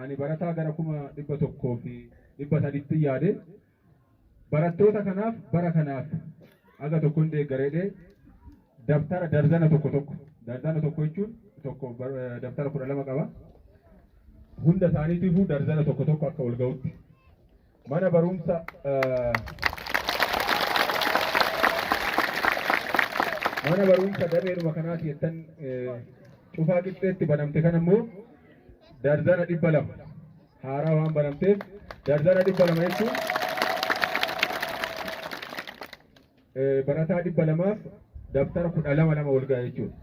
ani barataa gara 1,100 yaade barattoota kanaaf bara kanaaf aga tokko hundee gareedhe daftara darzana tokko jechuun tokko daftara 12 qaba. Hunda isaaniitiifuu darzana tokko akka wal ga'utti mana barumsa dareeruma kanaati jettan cufaa qixxeetti banamte kan ammoo darzana 200 haaraa waan banamteef darzana 200 jechuun barataa 200f daftara 12 wal ga'a jechuudha.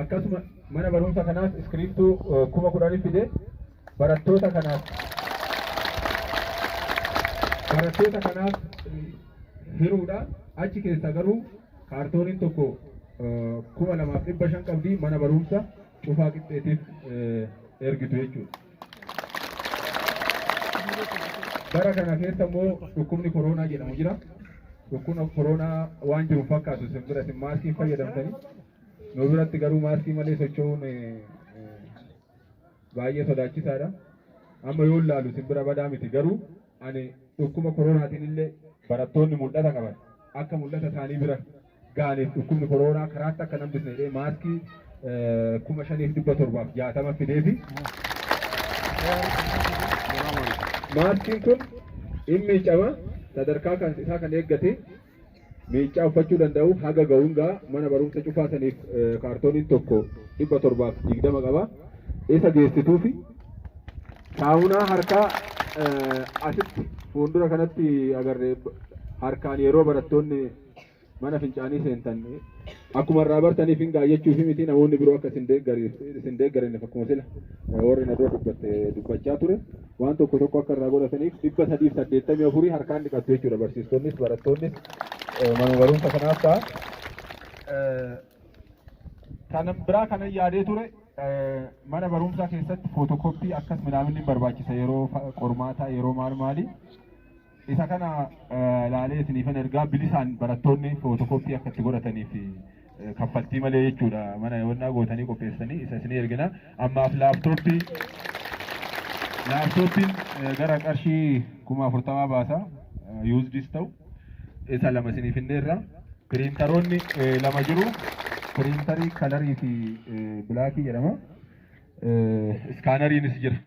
Akkasuma mana barumsa kanaaf iskiriiptuu 10,000 fide barattoota kanaaf hiruudha. Achi keessa garuu kaartooniin tokko 2,500 qabdi mana barumsa cufaa qixxeetiif ergitu jechuudha. Bara kana keessa immoo dhukkubni koronaa jedhamu jira. Dhukkubni koronaa waan jiru fakkaatu simbira isin maaskii fayyadamtanii nu biratti garuu maaskii malee socho'uun baay'ee sodaachisaadha. Amma yoo ilaalu simbira badaa miti garuu ani dhukkuba koronaatiin illee barattoonni mul'ata qaban akka mul'ata isaanii bira ga'aniif dhukkubni koronaa karaatti akka nambisne jedhee maaskii 5,760 fideefi maaskiin kun inni miicama sadarkaa isaa kan eeggate miicaa uffachuu danda'u haga ga'uun gaa mana barumsa cufaasaniif kaartooniin tokko 720 qaba. Isa geessituu fi saamunaa harkaa asitti fuuldura kanatti agarree harkaan yeroo barattoonni mana fincaanii seentan akkuma irraa bartaniif hin gaayyachuu fi miti namoonni biroo akka isin deeggaranneef akkuma sila warri na dura dubbachaa ture waan tokko akka irraa godhataniif 384 harkaan dhiqattu jechuudha. Barsiistonnis barattoonnis mana barumsa kanaaf ta'a. Kan biraa kanan yaadee ture mana barumsaa keessatti footokooppii akkas midhaamni barbaachisa yeroo qormaataa yeroo maali isa kana ilaalee isiniifan ergaa bilisaan barattoonni footokooppii akka itti godhataniif kaffaltii malee jechuudha. Mana yonnaa gootanii qopheessanii isa isinii ergina. Ammaaf laaptooppiin gara qarshii 40,000 baasa yuuzdis ta'u isa 2 isiniif hinneerra. Piriintaroonni 2 jiru. Piriintarii kalarii fi bilaakii jedhama. Iskaanariinis jira.